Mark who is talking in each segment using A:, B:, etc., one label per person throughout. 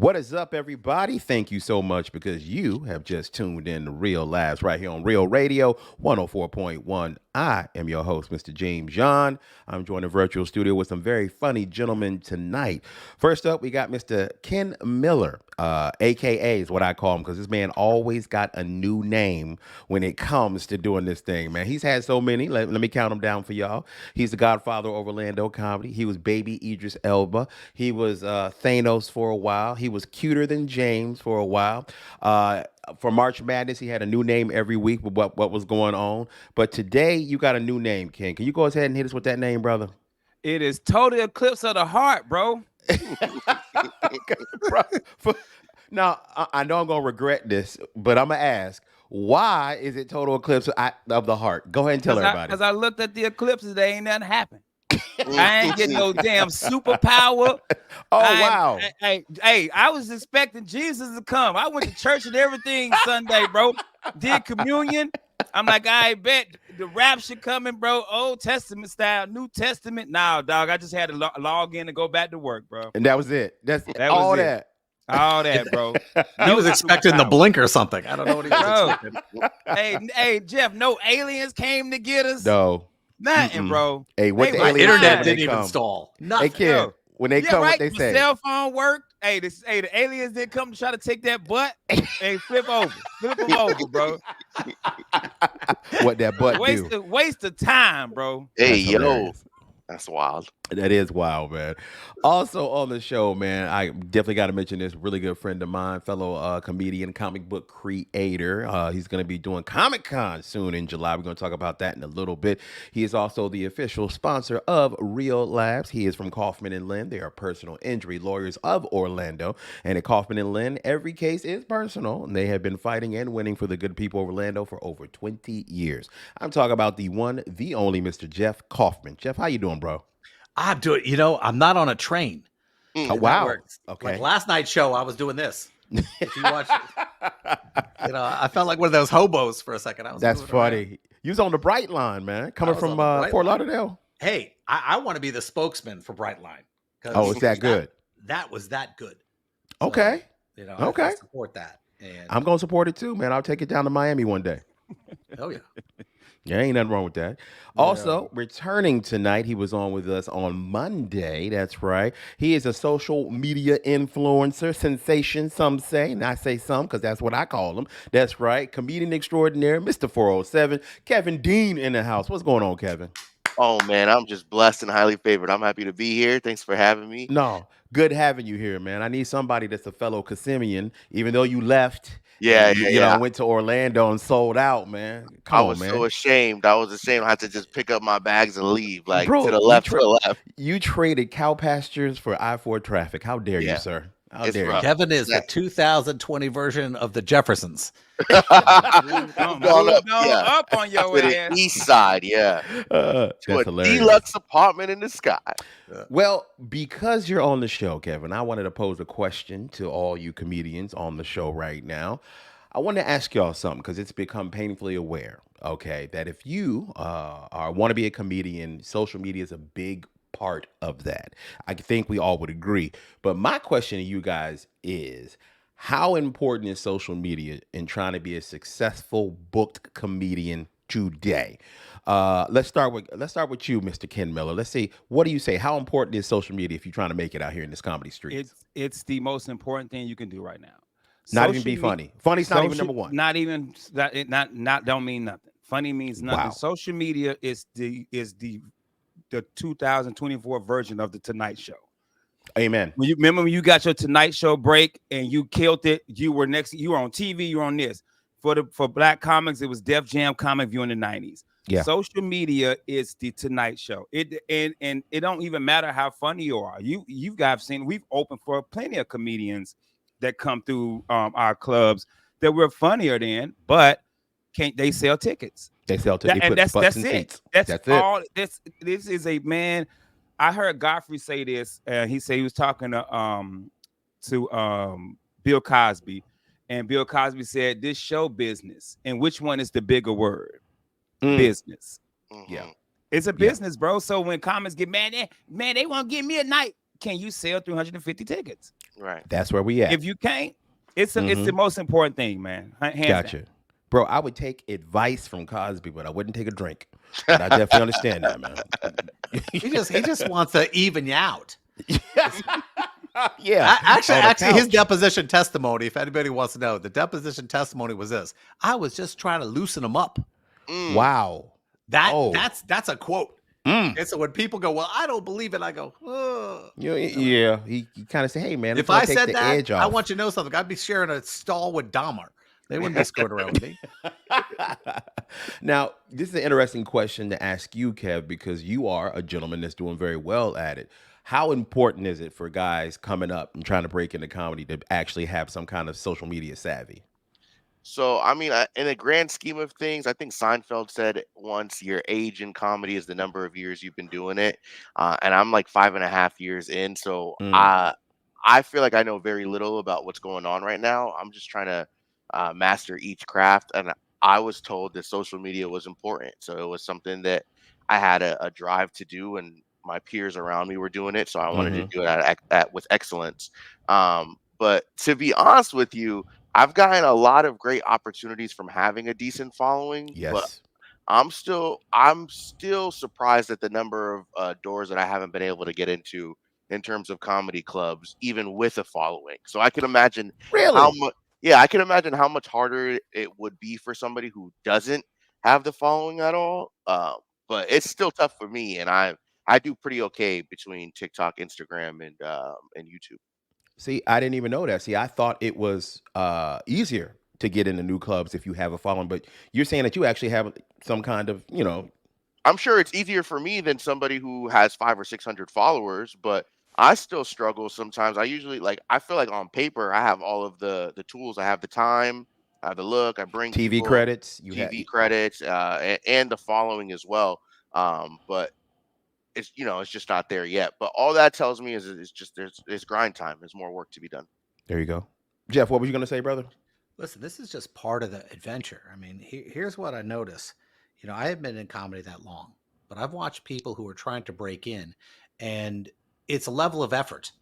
A: What is up, everybody? Thank you so much because you have just tuned in to Real Labs right here on Real Radio 104.1. I am your host, Mr. James John. I'm joined in virtual studio with some very funny gentlemen tonight. First up, we got Mr. Ken Miller, AKA is what I call him because this man always got a new name when it comes to doing this thing, man. He's had so many. Let me count them down for y'all. He's the godfather of Orlando comedy. He was Baby Idris Elba. He was Thanos for a while. He was cuter than James for a while. For March Madness, he had a new name every week with what was going on. But today, you got a new name, Ken. Can you go ahead and hit us with that name, brother?
B: It is Total Eclipse of the Heart, bro.
A: Now, I know I'm going to regret this, but I'm going to ask, why is it Total Eclipse of the Heart? Go ahead and tell everybody.
B: Because I looked at the eclipses, there ain't nothing happened. I ain't getting no damn superpower.
A: Wow.
B: Hey, I was expecting Jesus to come. I went to church and everything Sunday, bro. Did communion. I'm like, I bet the rapture coming, bro. Old Testament style, New Testament. Nah, dog. I just had to log in and go back to work, bro.
A: And that was it. That
B: all
A: was that.
B: All that, bro.
C: He was expecting the blink or something. I don't know what he was expecting.
B: Hey, Jeff, no aliens came to get us.
A: No.
B: Nothing, bro.
A: Hey, what the
C: my
A: aliens
C: internet didn't even install. Nothing.
A: Hey, kid, when they come, what they
B: my
A: say?
B: Cell phone worked. Hey, the aliens didn't come to try to take that butt. Hey, flip them over, bro.
A: What that butt do?
B: Waste of time, bro.
D: Hey, yo. That's wild.
A: That is wild, man. Also on the show, man, I definitely got to mention this really good friend of mine, fellow comedian, comic book creator. He's going to be doing Comic-Con soon in July. We're going to talk about that in a little bit. He is also the official sponsor of Real Labs. He is from Kaufman and Lynn. They are personal injury lawyers of Orlando. And at Kaufman and Lynn, every case is personal. And they have been fighting and winning for the good people of Orlando for over 20 years. I'm talking about the one, the only Mr. Jeff Kaufman. Jeff, how you doing, bro?
C: I'm doing, I'm not on a train.
A: Oh, wow. Okay.
C: Like last night's show, I was doing this. If you watch it, I felt like one of those hobos for a second.
A: That's funny. Around. You was on the Bright Line, man, coming from Fort Lauderdale.
C: Hey, I want to be the spokesman for Bright Line.
A: Oh, it's that good?
C: That was that good.
A: So, okay.
C: Okay. I support that. And
A: I'm going to support it too, man. I'll take it down to Miami one day.
C: Oh, yeah.
A: Yeah, ain't nothing wrong with that. Also, returning tonight, he was on with us on Monday. That's right. He is a social media influencer, sensation, some say. And I say some because that's what I call him. That's right. Comedian extraordinaire, Mr. 407, Kevin Dean in the house. What's going on, Kevin?
D: Oh, man, I'm just blessed and highly favored. I'm happy to be here. Thanks for having me.
A: No, good having you here, man. I need somebody that's a fellow Kissimmee, even though you left.
D: Yeah.
A: Went to Orlando and sold out, man.
D: I was so ashamed. I had to just pick up my bags and leave, to the left.
A: You traded cow pastures for I-4 traffic. How dare you, sir? How dare you?
C: Kevin is the 2020 version of the Jeffersons.
B: Up on your ass.
D: The east side,
A: to a
D: deluxe apartment in the sky.
A: Well, because you're on the show, Kevin, I wanted to pose a question to all you comedians on the show right now. I want to ask y'all something because it's become painfully aware, okay, that if you want to be a comedian, social media is a big part of that. I think we all would agree. But my question to you guys is, how important is social media in trying to be a successful booked comedian today? Let's start with you, Mr. Ken Miller. Let's see, what do you say? How important is social media if you're trying to make it out here in this comedy street?
B: It's the most important thing you can do right now.
A: Not even be funny. Funny's not even number one.
B: Not even not don't mean nothing. Funny means nothing.
A: Wow.
B: Social media is the 2024 version of the Tonight Show.
A: Amen.
B: Remember when you got your Tonight Show break and you killed it? You were on TV, you were on this. For Black comics, it was Def Jam Comic View in the 90s.
A: Yeah.
B: Social media is the Tonight Show. And it don't even matter how funny you are. You guys seen, we've opened for plenty of comedians that come through our clubs that we're funnier than, but can't they sell tickets?
A: They sell tickets.
B: And that's it.
A: Seats.
B: That's all. This is a man. I heard Godfrey say this. He said he was talking to Bill Cosby, and Bill Cosby said, "This show business, and which one is the bigger word? Business.
A: Yeah,
B: it's a business, bro. So when comics get mad, they won't give me a night. can you sell 350 tickets?
D: Right.
A: That's where we at.
B: If you can't, it's the most important thing, man. Hands
A: Gotcha.
B: down.
A: Bro, I would take advice from Cosby, but I wouldn't take a drink. But I definitely understand that, man.
C: He just wants to even you out.
A: Yeah.
C: Actually, his deposition testimony, if anybody wants to know, the deposition testimony was this: I was just trying to loosen him up.
A: Wow.
C: That's a quote.
A: Mm.
C: And so when people go, well, I don't believe it, I go, oh.
A: Yeah. He kind of said, hey, man,
C: If I
A: take
C: said
A: the
C: that,
A: edge off.
C: I want you to know something. I'd be sharing a stall with Dahmer. They wouldn't be screwing around with me.
A: Now, this is an interesting question to ask you, Kev, because you are a gentleman that's doing very well at it. How important is it for guys coming up and trying to break into comedy to actually have some kind of social media savvy?
D: So, I mean, in the grand scheme of things, I think Seinfeld said once, your age in comedy is the number of years you've been doing it. And I'm like 5.5 years in. So I feel like I know very little about what's going on right now. I'm just trying to master each craft. And I was told that social media was important. So it was something that I had a drive to do, and my peers around me were doing it. So I wanted to do it with excellence. But to be honest with you, I've gotten a lot of great opportunities from having a decent following. But
A: Yes.
D: I'm still surprised at the number of doors that I haven't been able to get into in terms of comedy clubs, even with a following. So I can imagine how
A: Really?
D: much. Yeah, I can imagine how much harder it would be for somebody who doesn't have the following at all. But it's still tough for me, and I do pretty okay between TikTok, Instagram, and YouTube.
A: See, I didn't even know that. See, I thought it was easier to get into new clubs if you have a following, but you're saying that you actually have some kind of,
D: I'm sure it's easier for me than somebody who has 500 or 600 followers, but I still struggle sometimes. I feel like on paper I have all of the tools. I have the time, I have the look, I bring
A: TV
D: people,
A: credits.
D: TV credits, and the following as well. But it's just not there yet. But all that tells me is it's just there's grind time. There's more work to be done.
A: There you go. Jeff, what were you going to say, brother?
C: Listen, this is just part of the adventure. I mean, here's what I notice. I haven't been in comedy that long, but I've watched people who are trying to break in, and it's a level of effort.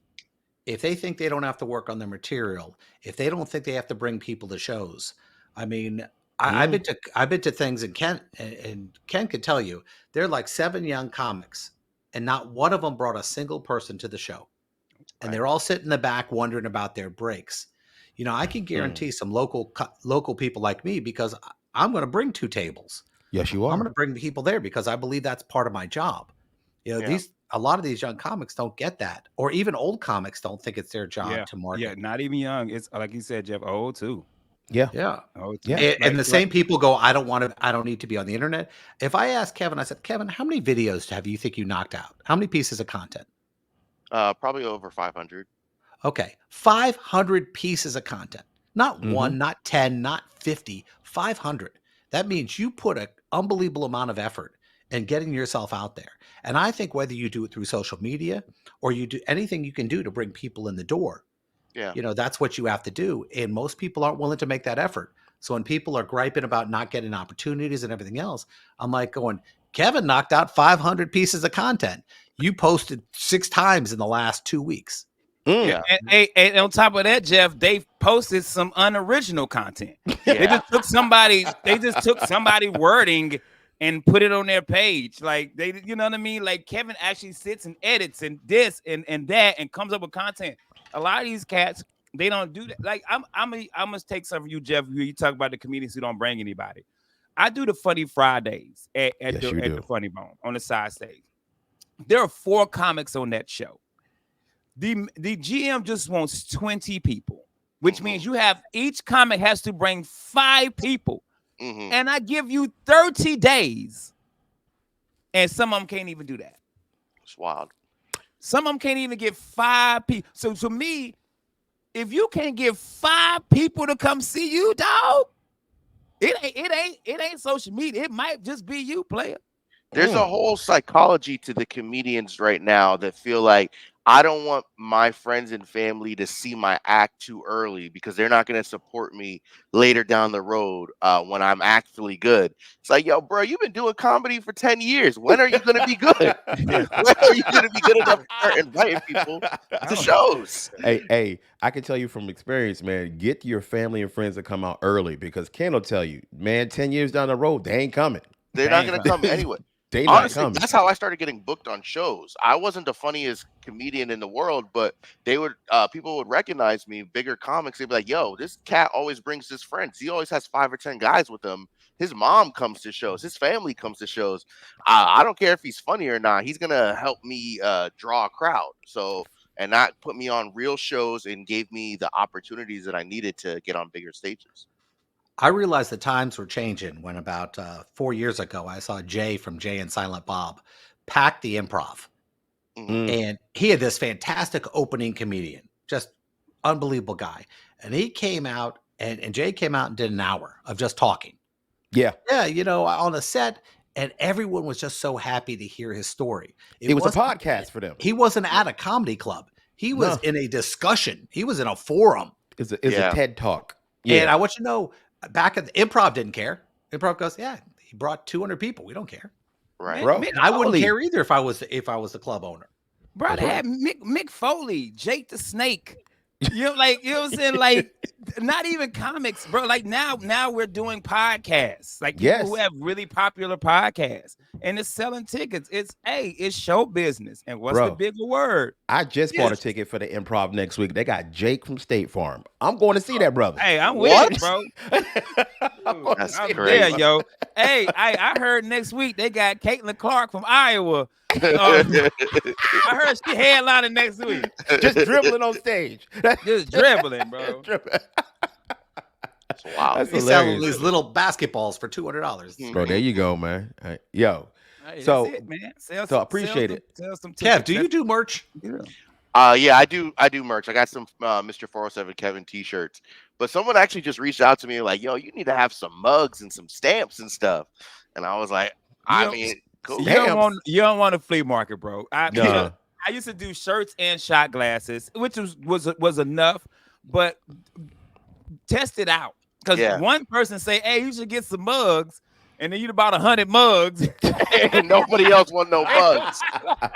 C: If they think they don't have to work on their material, if they don't think they have to bring people to shows, I mean, I've been to things, and Ken could tell you, there are like 7 young comics, and not one of them brought a single person to the show, and they're all sitting in the back wondering about their breaks. I can guarantee some local people like me, because I'm going to bring 2 tables.
A: Yes, you are.
C: I'm going to bring people there because I believe that's part of my job. A lot of these young comics don't get that, or even old comics don't think it's their job to market.
B: Yeah, not even young. It's like you said, Jeff, old too.
A: Yeah.
B: Old
A: Yeah.
B: too.
C: And the same people go, I don't need to be on the internet. If I asked Kevin, I said, Kevin, how many videos have you think you knocked out? How many pieces of content?
D: Probably over 500.
C: Okay. 500 pieces of content. Not one, not 10, not 50, 500. That means you put an unbelievable amount of effort in getting yourself out there. And I think whether you do it through social media or you do anything you can do to bring people in the door, that's what you have to do. And most people aren't willing to make that effort. So when people are griping about not getting opportunities and everything else, I'm like going, Kevin knocked out 500 pieces of content. You posted 6 times in the last 2 weeks.
D: Yeah.
B: And on top of that, Jeff, they posted some unoriginal content.
D: Yeah.
B: They just took somebody wording and put it on their page. Like you know what I mean? Like Kevin actually sits and edits and this and that and comes up with content. A lot of these cats, they don't do that. Like I must take some of you, Jeff. You talk about the comedians who don't bring anybody. I do the Funny Fridays at the Funny Bone on the side stage. There are 4 comics on that show. The GM just wants 20 people, which means you have each comic has to bring 5 people. And I give you 30 days. And some of them can't even do that.
D: It's wild.
B: Some of them can't even get 5 people. So to me, if you can't get 5 people to come see you, dog, it ain't social media. It might just be you, player.
D: There's a whole psychology to the comedians right now that feel like I don't want my friends and family to see my act too early because they're not going to support me later down the road when I'm actually good. It's like, yo, bro, you've been doing comedy for 10 years. When are you going to be good? When are you going to be good enough to start inviting people to shows?
A: Hey, I can tell you from experience, man, get your family and friends to come out early because Ken will tell you, man, 10 years down the road, they ain't coming.
D: They're not going to come anyway.
A: They not
D: Honestly,
A: coming.
D: that's how I started getting booked on shows. I wasn't the funniest comedian in the world, but they would people would recognize me, bigger comics. They'd be like, yo, this cat always brings his friends. He always has 5 or 10 guys with him. His mom comes to shows, his family comes to shows. I don't care if he's funny or not, he's gonna help me draw a crowd. So and that put me on real shows and gave me the opportunities that I needed to get on bigger stages.
C: I realized the times were changing when about 4 years ago, I saw Jay from Jay and Silent Bob pack the Improv. And he had this fantastic opening comedian, just unbelievable guy. And he came out and Jay came out and did an hour of just talking.
A: Yeah.
C: Yeah, on the set, and everyone was just so happy to hear his story.
A: It was a podcast for them.
C: He wasn't at a comedy club. He was in a discussion. He was in a forum.
A: It's a TED Talk.
C: Yeah. And I want you to know, back at the Improv didn't care. Improv goes, yeah, he brought 200 people. We don't care.
D: Right.
A: Bro,
C: And I wouldn't care either if I was the club owner.
B: Bro, they had Mick Foley, Jake the Snake. You know what I'm saying? Like, not even comics, bro. Like now we're doing podcasts. Like people who have really popular podcasts. And it's selling tickets. It's show business. And what's the bigger word?
A: I just bought a ticket for the Improv next week. They got Jake from State Farm. I'm going to see that brother.
B: Hey, I'm with it, bro.
D: That's
B: I'm
D: crazy.
B: there, yo. Hey, I heard next week they got Caitlin Clark from Iowa. I heard she headlining next week.
A: Just dribbling on stage.
B: Just dribbling, bro.
D: Wow.
A: That's
C: He's selling these little basketballs for $200.
A: Bro, there you go, man. Yo.
B: Hey,
A: So-
B: that's it, man.
A: so I appreciate it.
B: Sell some
C: Kev,
B: tickets.
C: do you do merch?
D: Yeah, I do merch. I got some Mr. 407 Kevin t-shirts. But someone actually just reached out to me like, yo, you need to have some mugs and some stamps and stuff. And I was like, cool.
B: You don't want a flea market, bro.
A: Nah.
B: I used to do shirts and shot glasses, which was enough, but test it out. Because one person say, hey, you should get some mugs, and then you bought 100 mugs.
D: And nobody else want no mugs.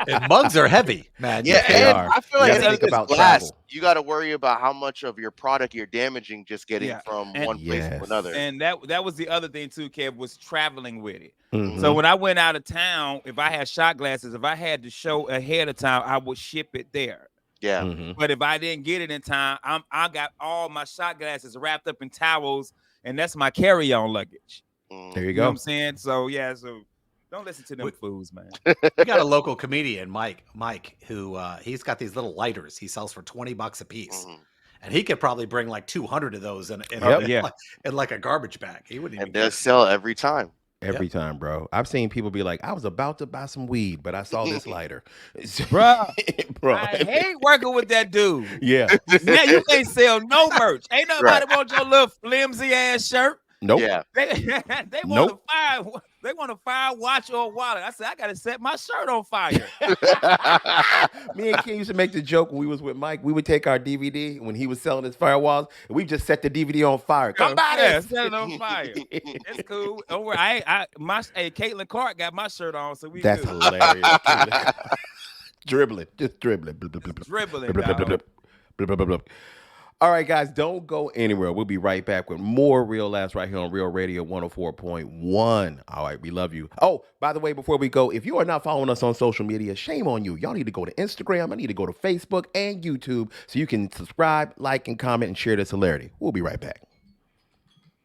C: And mugs are heavy, man.
D: Yeah,
A: They
D: and
A: are.
D: I feel
A: You
D: like
A: gotta
D: it's
A: think about
D: glass.
A: travel.
D: You got to worry about how much of your product you're damaging just getting from
B: And-
D: one place to another.
B: And that was the other thing too, Kev, was traveling with it.
A: Mhm.
B: So when I went out of town, if I had shot glasses, if I had to show ahead of time, I would ship it there.
D: Yeah.
A: Mhm.
B: But if I didn't get it in time, I got all my shot glasses wrapped up in towels, and that's my carry-on luggage.
A: There you
B: You know what
A: go.
B: I'm saying? So so don't listen to them fools, man.
C: We got a local comedian, Mike, who he's got these little lighters he sells for $20 a piece.
D: Mhm.
C: And he could probably bring like 200 of those in like a garbage bag. He wouldn't even
D: And they'll sell every time.
A: Every time, bro. I've seen people be like, I was about to buy some weed, but I saw this lighter.
B: Bro,
A: Bro.
B: I hate working with that dude.
A: Yeah.
B: Now you can't sell no merch. Ain't nobody
D: Right.
B: want your little flimsy ass shirt.
A: Nope.
D: Yeah.
B: They want
A: Nope.
B: to fire. They want to fire watch or wallet. I said I gotta set my shirt on fire.
A: Me and Ken used to make the joke when we was with Mike. We would take our DVD when he was selling his firewalls, and we just set the DVD on fire. Come by
B: Yeah,
A: this.
B: set it on fire. It's cool. Don't worry. Caitlin Clark got my shirt on, so we
A: That's
B: good.
A: hilarious. Dribbling. Just dribbling. Blub, blub, blub, blub.
B: Dribbling,
A: Blub, blub, blub,
B: dog.
A: blub, blub, blub, blub. All right, guys, don't go anywhere. We'll be right back with more Real Laughs right here on Real Radio 104.1. All right, we love you. Oh, by the way, before we go, if you are not following us on social media, shame on you. Y'all need to go to Instagram. I need to go to Facebook and YouTube so you can subscribe, like, and comment and share this hilarity. We'll be right back.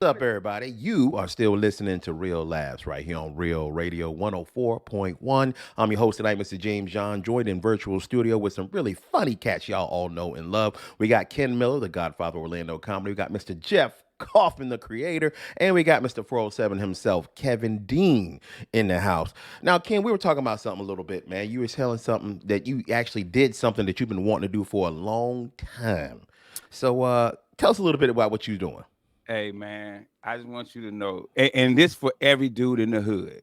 A: What's up, everybody? You are still listening to Real Laughs right here on Real Radio 104.1. I'm your host tonight, Mr. James John, joined in virtual studio with some really funny cats y'all all know and love. We got Ken Miller, the Godfather of Orlando comedy. We got Mr. Jeff Kaufman, the creator, and we got Mr. 407 himself, Kevin Dean, in the house. Now, Ken, we were talking about something a little bit, man. You were telling something that you actually did something that you've been wanting to do for a long time. So tell us a little bit about what you're doing.
B: Hey man, I just want you to know, and this for every dude in the hood.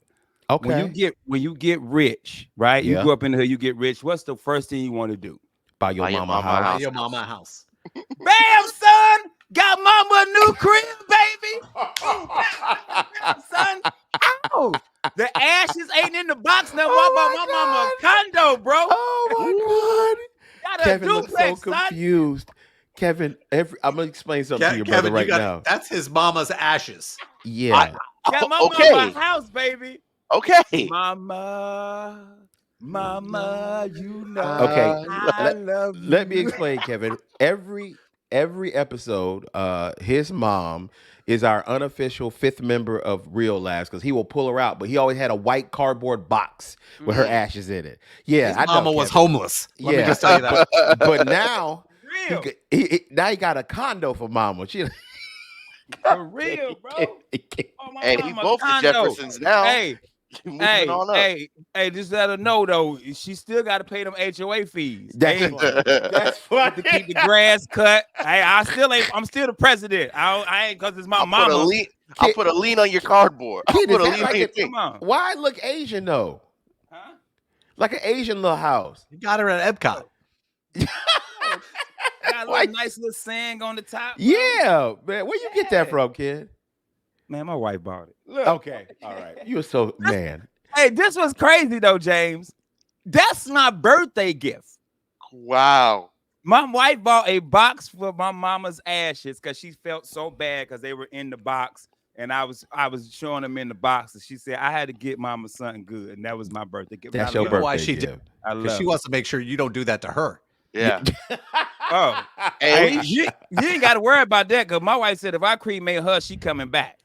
A: Okay.
B: When you get rich, right? You
A: Yeah.
B: grew up in the hood, you get rich. What's the first thing you want to do?
A: Buy your
D: Buy your
A: mama a
D: mama a
A: house.
C: Buy your mama a house.
B: Bam, son! Got mama a new crib, baby. Bam, son. Ow! The ashes ain't in the box now.
A: Oh
B: What
A: my
B: about my mama a condo, bro?
A: Oh my God.
B: Got a
A: Kevin looks so
B: duplex, son.
A: confused. Kevin, I'm gonna explain something to your
C: Kevin,
A: brother right now.
C: That's his mama's ashes.
A: Yeah.
B: Got my
D: Okay.
B: mama a house, baby.
D: Okay.
B: Mama, you know.
A: Okay,
B: I love you.
A: Let me explain, Kevin. Every episode, his mom is our unofficial fifth member of Real Labs because he will pull her out, but he always had a white cardboard box with her ashes in it. Yeah,
C: His
A: I know,
C: mama was
A: Kevin.
C: homeless. Let me
A: Yeah.
C: just tell you that.
A: But now
B: Real.
A: now he got a condo for mama. She
B: For real, bro. Oh, my
D: Hey, we
B: mama
D: both the
B: condo.
D: Jeffersons now.
B: Hey,
D: Moving on up.
B: hey, just let her know though, she still got to pay them HOA fees.
A: That's
B: Hey,
A: funny. That's funny.
B: to keep the grass cut. Hey, I'm still the president. I ain't because it's my mama.
D: I'll put a lien on your cardboard. I'll
A: Kid,
D: put a
A: is that
D: lien
A: like
D: on your
A: a-
D: thing.
B: Come on.
A: Why it look Asian though?
B: Huh?
A: Like an Asian little house.
C: You got her at Epcot.
B: Got a
A: Why-
B: little nice little sand on the top. bro.
A: Yeah, man. Where you get that
B: Yeah.
A: from, kid?
B: Man, my wife bought it. Look.
A: Okay, all right. You were so man.
B: Hey, this was crazy though, James. That's my birthday gift.
D: Wow.
B: My wife bought a box for my mama's ashes because she felt so bad because they were in the box, and I was showing them in the box, and she said I had to get mama something good, and that was my birthday gift.
A: That's
B: I
A: your
B: love
A: birthday
B: it.
C: Why she
A: gift.
B: I
C: Because
B: love
C: she
B: it.
C: wants to make sure you don't do that to her.
D: Yeah.
B: Oh,
D: Hey,
B: hey, you ain't got to worry about that because my wife said if I cremate her, she coming back.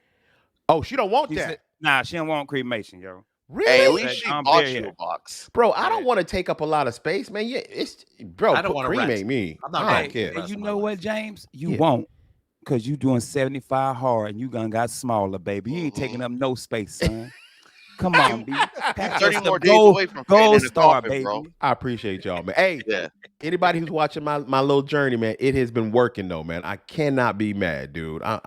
A: Oh, she don't want
B: She
A: that.
B: said, nah, she don't want cremation, yo.
A: Really?
D: hey, at
B: Like,
D: least she
B: I'm
D: bought
B: very
D: you a
B: happy.
D: box.
A: Bro, I don't want to take up a lot of space, man. Yeah, it's bro.
C: I don't wanna
A: cremate
C: rent.
A: me.
C: I'm not
A: I don't
C: renting.
A: care.
B: And
C: Rest
B: you
C: of my
B: know
C: life.
B: what, James? You
A: Yeah.
B: won't. Because you doing 75 hard and you gonna got smaller, baby. You ain't taking up no space, son. Come on, B. Pack
D: 30
B: your
D: more
B: stuff.
D: days
B: Gold-
D: away from
B: Gold
D: fitting in a
B: star,
D: coffin,
B: baby.
D: bro.
A: I appreciate y'all, man. Hey,
D: Yeah.
A: anybody who's watching my little journey, man, it has been working though, man. I cannot be mad, dude. I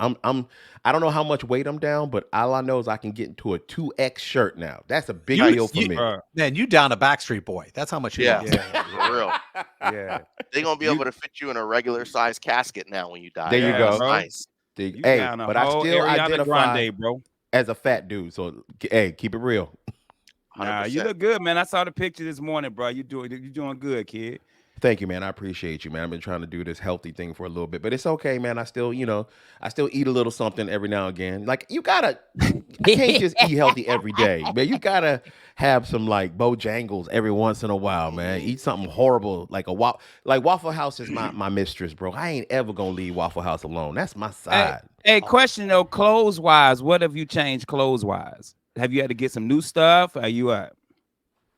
A: don't know how much weight I'm down, but all I know is I can get into a 2X shirt now. That's a big
C: You-
A: deal for
C: you-
A: me.
C: Man, you down a Backstreet Boy. That's how much you
D: Yeah.
C: lost.
D: For real.
B: Yeah.
D: They're gonna be able to fit you in a regular size casket now when you die.
A: There you
B: Yeah,
A: go.
B: bro.
D: Nice.
B: You
A: Hey,
B: down a
A: but I
B: whole
A: still
B: Ariana
A: identify
B: Grande, bro.
A: as a fat dude. So hey, keep it real.
B: Nah, you
D: 100%.
B: look good, man. I saw the picture this morning, bro. You doing good, kid.
A: Thank you, man. I appreciate you, man. I've been trying to do this healthy thing for a little bit, but it's okay, man. I still eat a little something every now and again. Like you can't just eat healthy every day, man. You gotta have some like Bojangles every once in a while, man. Eat something horrible like Waffle House is my mistress, bro. I ain't ever gonna leave Waffle House alone. That's my side.
B: Hey, question though, clothes wise, what have you changed clothes wise? Have you had to get some new stuff? Are you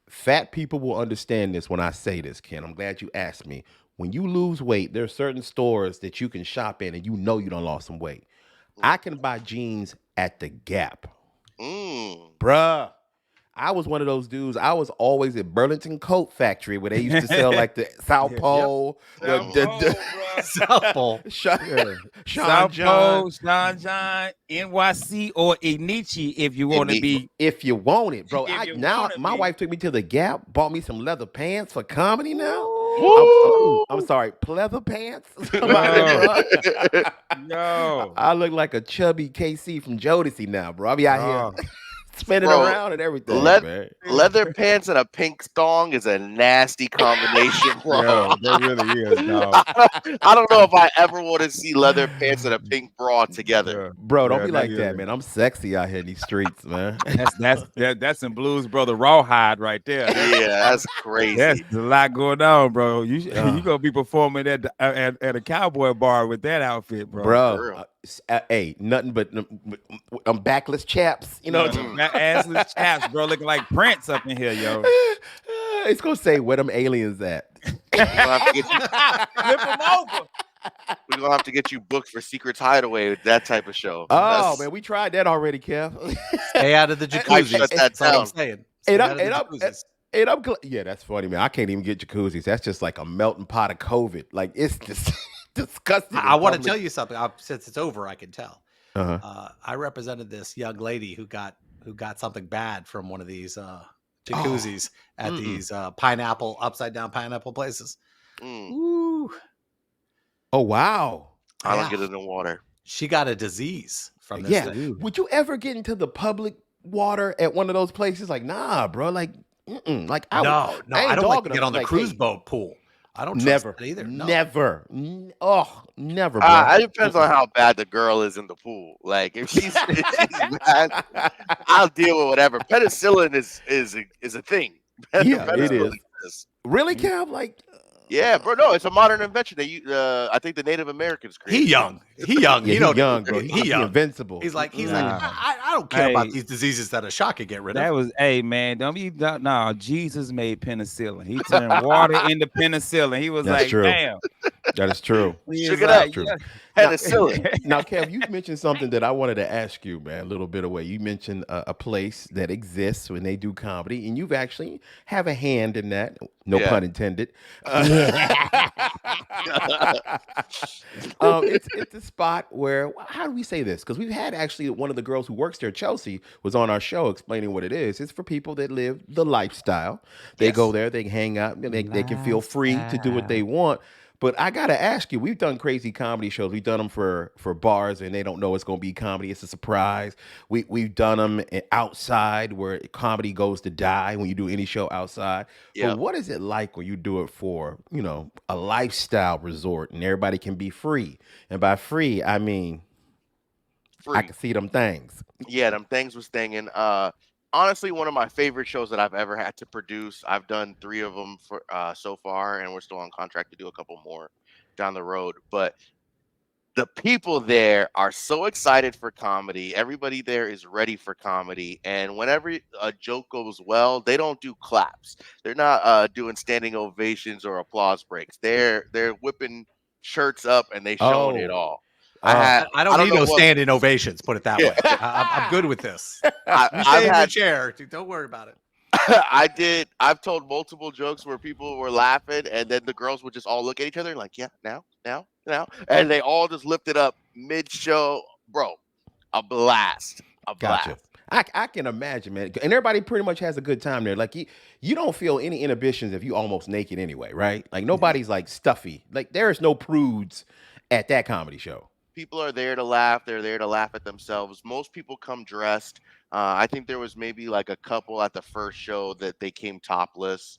A: Fat people will understand this when I say this, Ken. I'm glad you asked me. When you lose weight, there are certain stores that you can shop in and you know you done lost some weight. I can buy jeans at the Gap. Bruh. I was one of those dudes. I was always at Burlington Coat Factory where they used to sell like the South Pole,
C: South Pole.
A: Sean
B: South
A: John.
B: Pole, Sean John, NYC, or Inichi if you want to be.
A: If you want it, bro.
B: If you
A: Now
B: want it,
A: my
B: B.
A: wife took me to the Gap, bought me some leather pants for comedy now.
D: Woo!
A: I'm sorry, pleather pants.
B: Yo.
A: I look like a chubby KC from Jodeci now, bro. I be out here spinning
D: Bro,
A: around and everything, man.
D: Leather pants and a pink thong is a nasty combination, bro.
B: Yo, that really is, dog.
D: I don't know if I ever want to see leather pants and a pink bra together.
A: Bro, don't
B: Yeah,
A: be
B: that
A: like
B: is
A: that,
B: it.
A: man. I'm sexy out here in these streets, man.
B: That's some Blues Brother Rawhide right there.
D: Yeah, that's crazy.
B: That's a lot going on, bro. You
A: Yeah.
B: you gonna be performing at a cowboy bar with that outfit, bro.
D: For
A: Bro,
D: real.
A: hey, nothing but backless chaps, you know.
B: That assless chaps, bro, looking like Prince up in here, yo.
A: It's gonna say where them aliens at.
D: We're gonna have to get you,
B: Flip them over.
D: we're gonna have to get you booked for Secret Hideaway with that type of show.
A: Oh
D: That's-
A: man, we tried that already, Kev.
C: Stay out of the
D: I
C: jacuzzi.
D: shut that
C: That's all I'm
D: down.
C: saying.
A: Hey,
C: Stay
A: that-
C: out of the
A: hey, that-
C: jacuzzis.
A: And I'm yeah, that's funny, man. I can't even get jacuzzis. That's just like a melting pot of COVID. Like it's just disgusting.
C: I want to tell you something. Since it's over, I can tell.
A: Uh-huh.
C: I represented this young lady who who got something bad from one of these
A: Oh,
C: jacuzzis at
A: mm-mm.
C: these upside down pineapple places.
D: Mm,
C: Ooh,
A: Oh, wow.
D: I don't
C: yeah.
D: get it in water.
C: She got a disease from this
A: Yeah.
C: thing.
B: Ooh.
A: Would you ever get into the public water at one of those places? Like, nah, bro. Like, like I would.
C: No,
A: I
C: I
A: ain't
C: don't like to
A: dogging
C: get
A: them,
C: on the
A: like,
C: cruise
A: hey,
C: boat pool. I don't trust
A: never,
C: that either. No.
A: never. Never, bro.
D: It depends on how bad the girl is in the pool. Like if she's bad, I'll deal with whatever. Penicillin is a thing.
A: Yeah, it
D: Penicillin
A: is.
D: exists.
A: Really, Kev? Like,
D: Yeah, bro. No, it's a modern invention. I think the Native Americans created.
C: He young. He young.
A: yeah,
C: he know
A: he young, bro. He
C: young.
A: invincible.
C: He's like,
B: Nah.
C: I don't care about
B: Hey.
C: these diseases that a shot could get rid
B: That
C: of.
B: was, hey man, don't be no. Jesus made penicillin. He turned water into penicillin. He was
A: That's
B: like,
A: true.
B: damn.
A: That is true.
B: He
D: Sugar
B: was
D: it up.
B: like,
A: True.
B: yeah.
D: Penicillin.
A: Now, Kev, you mentioned something that I wanted to ask you, man, a little bit away. You mentioned a place that exists when they do comedy, and you've actually have a hand in that. No
D: Yeah.
A: pun intended. It's a spot where, how do we say this? Because we've had actually one of the girls who works there, Chelsea, was on our show explaining what it is. It's for people that live the lifestyle. They go
C: Yes.
A: there, they hang out, and they can feel free to do what they want. But I gotta ask you, we've done crazy comedy shows. We've done them for bars, and they don't know it's gonna be comedy. It's a surprise. We've done them outside where comedy goes to die when you do any show outside.
D: Yeah.
A: But what is it like when you do it for a lifestyle resort and everybody can be free? And by free, I mean
D: Free.
A: I can see them things.
D: Yeah, them things was thinging. Honestly, one of my favorite shows that I've ever had to produce. I've done 3 of them for so far, and we're still on contract to do a couple more down the road. But the people there are so excited for comedy. Everybody there is ready for comedy, and whenever a joke goes well, they don't do claps. They're not doing standing ovations or applause breaks. They're whipping shirts up and they showing it
A: Oh.
D: all.
C: I don't need
D: know
C: no
D: what-
C: standing ovations. Put it that
D: Yeah.
C: way. I'm good with this.
D: I,
C: You
D: I've
C: stay in your
D: had
C: chair. Dude, don't worry about it.
D: I've told multiple jokes where people were laughing and then the girls would just all look at each other like, yeah, now, and they all just lifted up mid-show, bro. A blast.
A: Gotcha. I can imagine, man. And everybody pretty much has a good time there. Like you don't feel any inhibitions if you almost naked anyway, right? Like nobody's like stuffy. Like there is no prudes at that comedy show.
D: People are there to laugh. They're there to laugh at themselves. Most people come dressed. I think there was maybe like a couple at the first show that they came topless.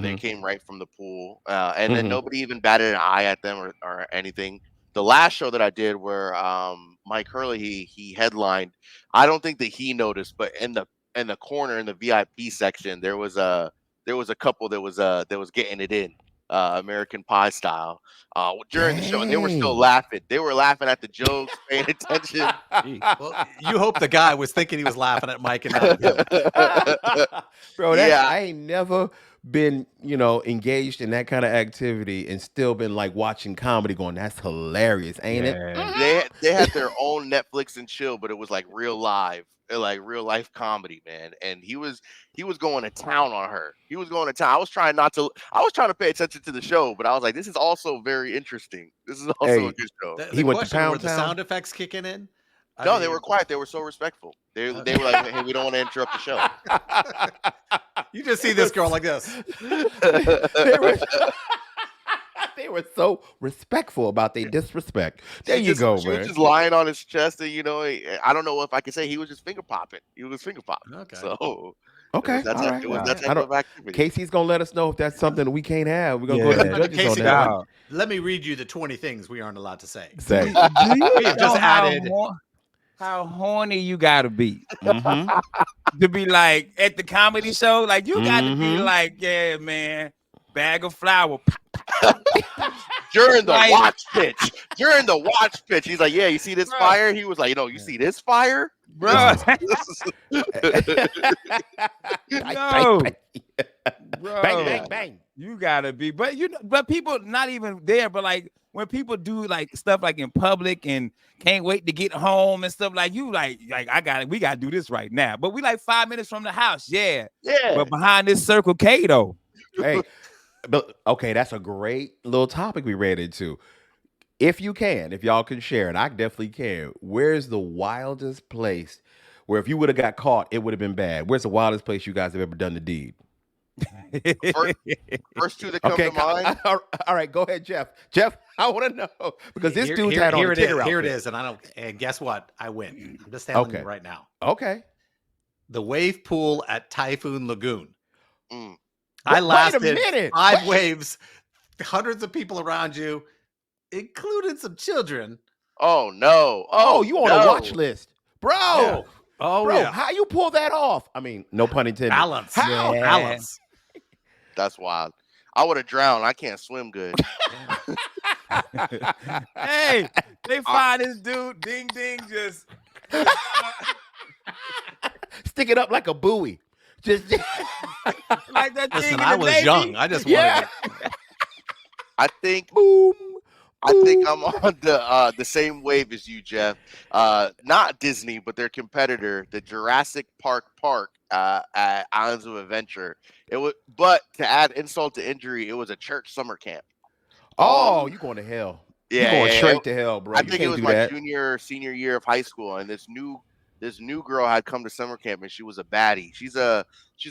D: They came right from the pool, and then
A: Mhm.
D: nobody even batted an eye at them or anything. The last show that I did, where Mike Hurley he headlined, I don't think that he noticed, but in the corner in the VIP section, there was a couple that was getting it in. American Pie style during the show, and they were still
A: Dang.
D: laughing. They were laughing at the jokes, paying attention.
C: Well, you hope the guy was thinking he was laughing at Mike and not you.
A: Bro,
D: Yeah.
A: I ain't never been, engaged in that kind of activity and still been like watching comedy going, that's hilarious, ain't it?
B: Yeah.
D: They had their own Netflix and chill, but it was like real live, like real life comedy, man. And he was going to town on her. He was going to town. I was trying to pay attention to the show, but I was like, this is also very interesting. This is also
A: Hey,
D: a good show.
C: The
A: He went to
C: question, were
A: Pound
C: the
A: Town?
C: sound effects kicking in? I
D: No, they
C: mean,
D: were quiet. They were so respectful. They were like, hey, we don't want to interrupt the show.
C: You just see this girl like this.
A: they, were, they were so respectful about their disrespect. There you go,
D: She was
A: man.
D: just lying on his chest, and I don't know if I can say he was just finger popping. He was finger popping.
C: Okay.
D: So
A: Okay,
D: it was that
A: all
D: type,
A: right.
D: it was that
A: I
D: type
A: don't-
D: of activity.
A: Casey's gonna let us know if that's something that we can't have. We're gonna go to the
B: Yeah.
A: judges
C: Casey,
A: on that.
B: Dog.
C: Let me read you the 20 things we aren't allowed to say.
A: Say.
B: Do you
C: We have
B: know
C: just
B: how
C: added-
B: how horny you gotta be
A: Mhm.
B: to be like at the comedy show? Like you got to be
A: Mhm.
B: like, yeah, man, bag of flour.
D: During the
B: Right.
D: watch pitch, he's like, "Yeah, you see this
B: Bruh.
D: fire?" He was like, you see this fire?"
B: Bro, no, bro,
A: Bang, bang, bang.
B: you gotta be, but people not even there. But like when people do like stuff like in public and can't wait to get home and stuff like you, like we gotta do this right now. But we like 5 minutes from the house, yeah.
D: Yeah.
B: But behind this Circle K though,
A: Hey, but okay, that's a great little topic we read into. If y'all can share, and I definitely can, where's the wildest place where if you would have got caught, it would have been bad? Where's the wildest place you guys have ever done the deed?
D: First two that come to mind.
A: All right, go ahead, Jeff. Jeff, I want to know because this dude's had on
C: here
A: a
C: it is.
A: Tigger
C: Here it
A: outfit.
C: is, and I don't. And guess what? I win. I'm just telling you right now.
A: Okay.
C: The wave pool at Typhoon Lagoon.
D: Mm.
C: I
A: Wait a
C: lasted
A: minute.
C: 5 waves, hundreds of people around you, including some children.
D: Oh no!
A: Oh, you on
D: no.
A: a watch list, bro?
C: Yeah. Oh,
A: bro,
C: yeah.
A: how you pull that off? I mean, no pun intended.
C: Balance.
A: How?
B: Yeah.
C: Balance.
D: That's wild. I would have drowned. I can't swim good.
B: Hey, they find this dude, ding ding, just
A: Stick it up like a buoy. Just
B: like that thing.
C: Listen,
B: in
C: I
B: the
C: was
B: Navy.
C: young. I just
A: Yeah.
C: wanted
D: I think
A: boom.
D: I'm on the same wave as you, Jeff. Not Disney, but their competitor, the Jurassic Park at Islands of Adventure. It was, but to add insult to injury, it was a church summer camp.
A: Oh, you going to hell?
D: Yeah,
A: you going
D: yeah,
A: straight to hell, bro.
D: I
A: You
D: think it
A: can't
D: was
A: do
D: my
A: that.
D: junior or senior year of high school, and this new girl had come to summer camp, and she was a baddie. She's a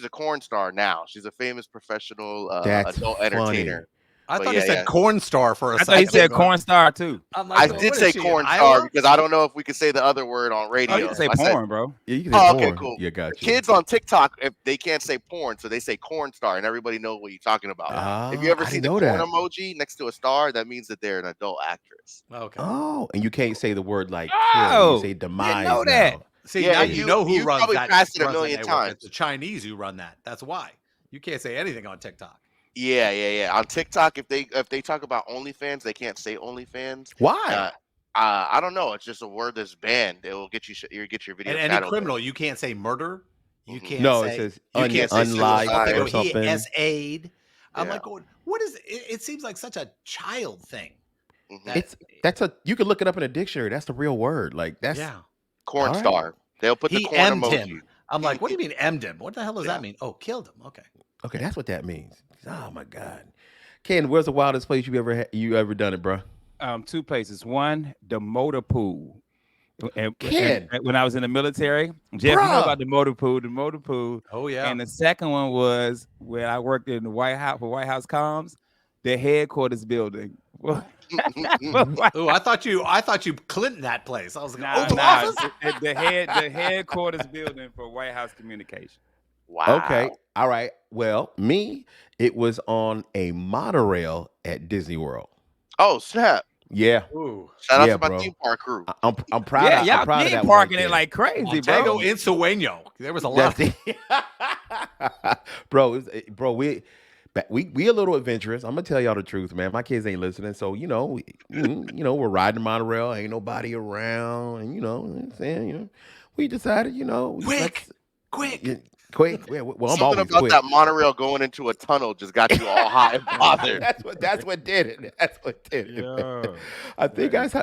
D: corn star now. She's a famous professional
A: That's
D: adult
A: funny.
D: entertainer.
C: I
D: But
C: thought
D: yeah,
C: he said
D: yeah.
C: corn star for a
B: I
C: second.
B: thought you said corn star too.
C: I'm
D: I
C: like,
D: did
C: what
D: say
C: is she,
D: corn
C: Iowa?
D: star because I don't know if we could say the other word on radio.
B: Oh, you can say
D: I said-
B: porn, bro.
A: Yeah, you can say
D: Oh, okay,
A: porn.
D: cool.
A: Yeah, got you.
D: Kids on TikTok, if they can't say porn, so they say corn star, and everybody knows what you're talking about. If you ever
A: I
D: see the
A: didn't
D: corn
A: know that.
D: emoji next to a star, that means that they're an adult actress.
C: Okay.
A: Oh, and you can't say the word like
B: Oh,
A: kill. You say
B: didn't
A: demise.
B: know that.
A: now.
C: See,
D: Yeah,
C: now you know who
D: you
C: runs
D: probably
C: that.
D: passed it a
C: runs that
D: million
C: network.
D: times.
C: It's the Chinese who run that. That's why. You can't say anything on TikTok.
D: Yeah. On TikTok, if they talk about OnlyFans, they can't say OnlyFans.
A: Why?
D: I don't know. It's just a word that's banned. It will get you get your video.
C: And any
D: shadowed.
C: criminal, you can't say murder. You
D: Mhm.
C: can't
A: No,
C: say,
A: it says
C: you can't say
A: unlive
C: suicide,
A: or
C: he
A: something.
C: has aid. I'm
D: Yeah.
C: like, going, what is it? It seems like such a child thing.
D: Mhm.
A: That- you can look it up in a dictionary. That's the real word. Like that's
C: Yeah.
D: Corn
A: all right.
D: star. They'll put the
C: He
D: corn
C: emmed
D: emoji.
C: him. I'm like, what do you mean emmed him? What the hell does
D: Yeah.
C: that mean? Oh, killed him. Okay.
A: okay. That's what that means. Oh my god, Ken, where's the wildest place you ever done it, bro?
B: 2 places. One, the motor pool.
A: Kid.
B: When I was in the military, Jeff, you know
A: Bruh.
B: about the motor pool. The motor pool.
C: Oh yeah.
B: And the second one was when I worked in the White House for White House Comms, the headquarters building.
C: Oh, I thought you Clinton that place. I was like,
B: Nah,
C: Oval
B: nah,
C: Office?
B: the headquarters building for White House Communication.
D: Wow.
A: Okay, all right. Well, it was on a monorail at Disney World.
D: Oh snap!
A: Yeah,
C: Ooh.
D: Shout out
A: Yeah,
D: to my
A: bro.
D: theme park crew.
A: I'm proud.
B: Yeah,
A: I'm
B: y'all
A: proud of
B: been
A: that
B: parking
A: one
B: it
A: right
B: like crazy,
C: Montego
B: bro.
C: in Sueño. There was a lot.
A: there. Bro, we a little adventurous. I'm gonna tell y'all the truth, man. My kids ain't listening, so we're riding the monorail. Ain't nobody around, and I'm saying, we decided,
C: Quick.
A: quick. Well, I'm
D: Something
A: always
D: about
A: quick.
D: that monorail going into a tunnel just got you all hot and bothered.
A: That's what did it. That's what did it.
B: Yeah.
A: I think that's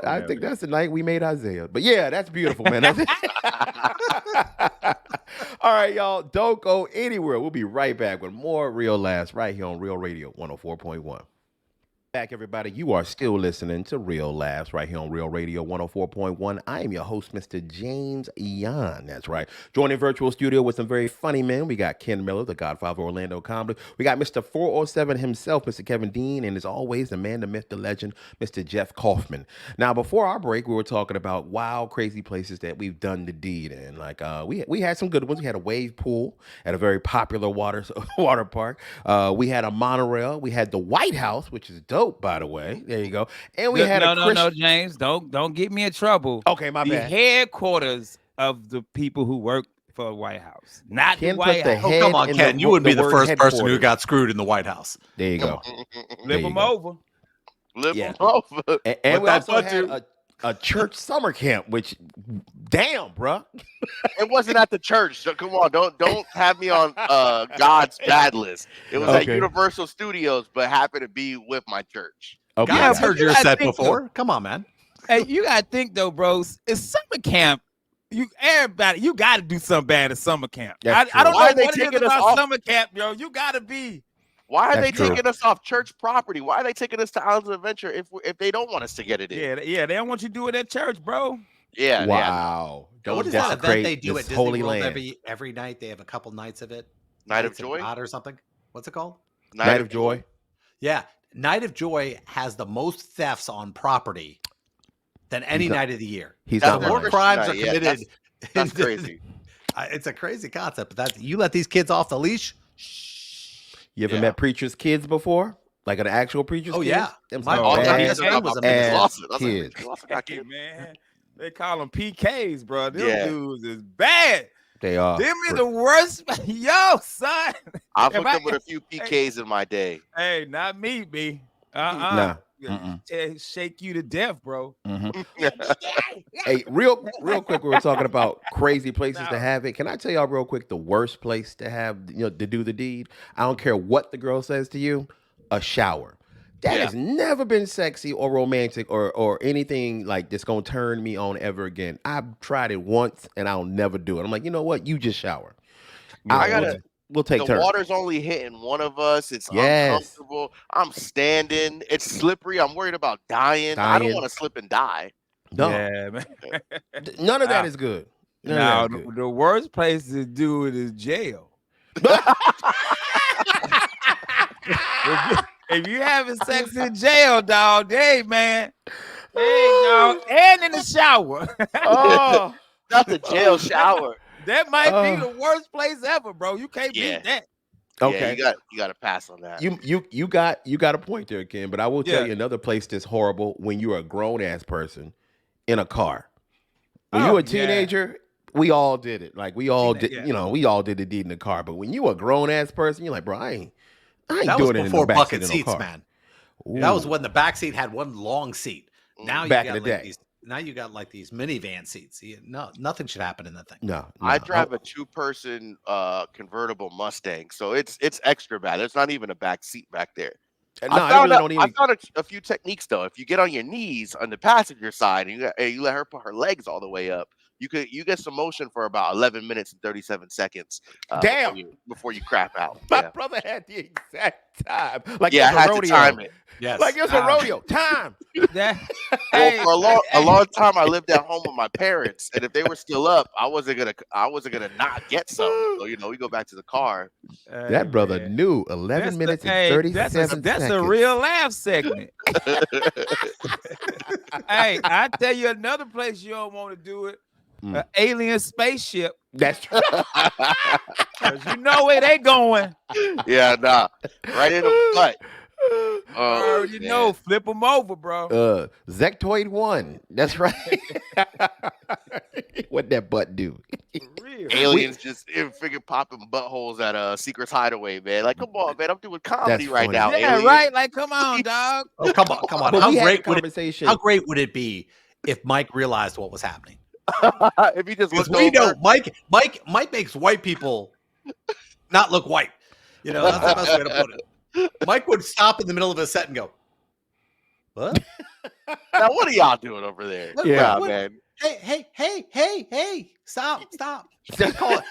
A: the night we made Isaiah. But yeah, that's beautiful, man. All right, y'all. Don't go anywhere. We'll be right back with more Real Laughs right here on Real Radio 104.1. Back, everybody. You are still listening to Real Laughs right here on Real Radio 104.1. I am your host, Mr. James Ian. That's right. Joining virtual studio with some very funny men. We got Ken Miller, the Godfather of Orlando comedy. We got Mr. 407 himself, Mr. Kevin Dean, and as always, the man, the myth, the legend, Mr. Jeff Kaufman. Now, before our break, we were talking about wild, crazy places that we've done the deed in. Like we had some good ones. We had a wave pool at a very popular water park. We had a monorail. We had the White House, which is dope. By the way, there you go. And we had
B: no, James, don't get me in trouble.
A: Okay, my
B: The
A: bad.
B: headquarters of the people who work for the White House, not
A: Ken
B: the White
A: put the
B: House.
A: head
C: Oh, come on,
A: in
C: Ken.
A: the-
C: You would be
A: the
C: the
A: word
C: first person who
A: headquarters.
C: got screwed in the White House.
A: There you go.
B: Flip
A: There you
B: them
A: go.
B: over.
D: Live
A: Yeah.
D: them over.
A: And we
C: that
A: also
C: butt
A: had
C: do?
A: a church summer camp, which, damn, bruh.
D: It wasn't at the church. So come on, don't have me on God's bad list. It was at
A: Okay.
D: Universal Studios, but happened to be with my church.
A: Okay.
C: God's
B: but
C: heard
B: you
C: your
B: gotta
C: set
B: think,
C: before. Come on, man.
B: Hey, you gotta think though, bros. It's summer camp. Everybody, you gotta do something bad at summer camp.
A: That's
B: I don't
A: true.
B: know
D: Why are they
B: what it is
D: taking us
B: about
D: off?
B: summer camp, yo. You gotta be.
D: Why are
A: That's
D: they
A: true.
D: taking us off church property? Why are they taking us to Islands of Adventure if they don't want us to get it in?
B: Yeah, they don't want you to do it at church, bro.
D: Yeah.
A: Wow.
C: And what is
A: Don't
C: that event they
A: desecrate
C: do at
A: this
C: Disney
A: holy
C: World
A: land.
C: every night? They have a couple nights of it.
D: Night of
C: Nights of
D: Joy?
C: God or something. What's it called?
A: Night of Joy.
C: Yeah, Night of Joy has the most thefts on property than any
A: not-
C: night of the year.
A: He's
D: That's
A: not
D: their
C: More
A: lying.
D: Christian
C: crimes
D: night,
C: are
D: yeah,
C: committed.
D: That's
C: in
D: crazy.
C: It's a crazy concept. But you let these kids off the leash.
A: You ever
D: Yeah.
A: met preachers' kids before? Like an actual preacher's
C: Oh,
A: kids?
C: yeah.
A: Them
C: My
A: some
B: Oh,
C: my
A: bad
C: best friend was a
A: ass
C: minister.
D: Lawson. I was like,
A: kids.
D: Ricky Lawson got
B: Hey,
D: kids.
B: man, they call them PKs, bro. Them
D: Yeah.
B: dudes is bad.
A: They are.
B: Them is the worst.
C: Oh,
B: Yo, son.
D: I've
B: If
D: hooked
B: I-
D: up with a few PKs in my day.
B: Hey, not me, B.
A: Nah.
B: Yeah, shake you to death, bro.
A: Hey, real quick, we were talking about crazy places to
B: No.
A: have it. Can I tell y'all real quick the worst place to have, to do the deed? I don't care what the girl says to you, a shower. That
D: Yeah.
A: has never been sexy or romantic or anything like that's gonna turn me on ever again. I've tried it once and I'll never do it. I'm like, you know what? You just shower.
D: I gotta-
A: We'll take
D: The
A: turns.
D: water's only hitting one of us. It's
A: Yes.
D: uncomfortable. I'm standing. It's slippery. I'm worried about dying. I don't
A: Dying.
D: want to slip and die.
A: No,
B: Yeah, man.
A: none of that
B: Ah.
A: is good. None
B: Now,
A: of that is good.
B: the worst place to do it is jail. If you having sex in jail, dog, hey, man. Hey, dog. And in the shower.
A: Oh,
D: Not the jail shower.
B: That might be
A: Oh.
B: the worst place ever, bro. You can't
D: Yeah.
B: beat that.
A: okay.
D: Yeah, you got to pass on that.
A: You got a point there, Ken. But I will tell
B: Yeah.
A: you another place that's horrible when you're a grown ass person in a car. When
B: Oh,
A: you a
B: yeah.
A: teenager, we all did it. Like we all did,
B: Yeah.
A: we all did the deed in the car. But when you a grown ass person, you're like, bro, I ain't
C: That was
A: doing it in the
C: before
A: backseat
C: bucket
A: of no
C: seats,
A: car.
C: man. That was
A: Ooh.
C: when the back seat had one long seat. Now you
A: Back
C: got
A: in the
C: like
A: day.
C: these. Now you got like these minivan seats. No, nothing should happen in that thing.
A: No,
D: I
A: no.
D: drive a 2-person convertible Mustang, so it's extra bad. There's not even a back seat back there.
A: No,
D: I
A: I
D: found,
A: really don't
D: I
A: even.
D: found a few techniques though. If you get on your knees on the passenger side and you let her put her legs all the way up, you get some motion for about 11 minutes and 37 seconds.
A: Damn.
D: Before you crap out.
A: My
D: Yeah,
A: brother had the exact time. Like
D: yeah, I
A: it's a
D: had
A: rodeo.
D: to time it.
C: Yes.
A: Like it's a rodeo. Time.
B: That,
D: Well,
B: hey,
D: for a long time, I lived at home with my parents, and if they were still up, I wasn't gonna not get some. So we go back to the car.
B: hey,
A: That brother
B: man.
A: knew 11 minutes and 37
B: that's
A: seconds.
B: a real laugh segment. Hey, I tell you another place you don't want to do it.
A: Mm.
B: An alien spaceship.
A: That's true.
B: 'Cause you know where they going.
D: Yeah, nah, right in the butt.
B: You
D: Oh,
B: already
D: man.
B: know. Flip them over, bro.
A: Zectoid 1. That's right. What that butt do?
B: For real.
D: Aliens just freaking popping buttholes at Secret's Hideaway, man. Like, come on, man, I'm doing comedy
A: That's
D: right
A: funny.
D: now.
B: Yeah,
D: Aliens.
B: right. Like, come on, dog.
C: Oh, come on, come on.
A: But
C: How
A: we had a
C: great would
A: conversation.
C: how great would it be if Mike realized what was happening?
D: If you just
C: Because
D: looked
C: we
D: over,
C: know Mike makes white people not look white. That's the best way to put it. Mike would stop in the middle of a set and go, "What?
D: now what are y'all doing over there?
C: What-
A: Yeah,
C: what-
D: man.
C: Hey, stop.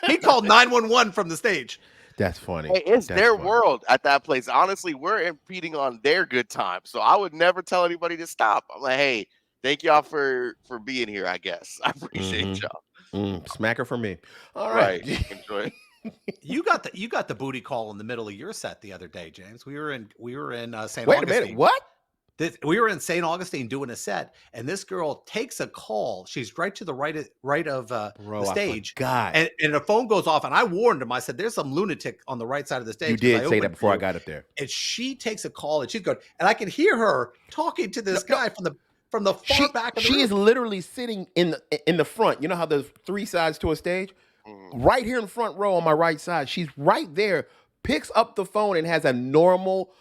C: He called 911 from the stage.
A: That's funny.
D: Hey, it's
A: That's
D: their
A: funny.
D: world at that place. Honestly, we're impeding on their good time. So I would never tell anybody to stop. I'm like, hey, thank y'all for being here, I guess. I appreciate
A: Mhm.
D: y'all.
A: Smacker for me. All right.
D: Right. Enjoy it.
C: You got the booty call in the middle of your set the other day, James. We were in St.
A: Wait a
C: Augustine.
A: minute. What?
C: We were in St. Augustine doing a set, and this girl takes a call. She's right to the right of
A: Bro,
C: the stage,
A: God.
C: and the phone goes off. And I warned him. I said, "There's some lunatic on the right side of the stage."
A: You
C: 'cause
A: did say
C: opened
A: that before
C: for
A: I
C: you.
A: got up there.
C: And she takes a call, and she's going, and I can hear her talking to this guy from the far back of the
A: She
C: room.
A: is literally sitting in the front. You know how there's 3 sides to a stage?
D: Mhm.
A: Right here in front row on my right side. She's right there, picks up the phone and has a normal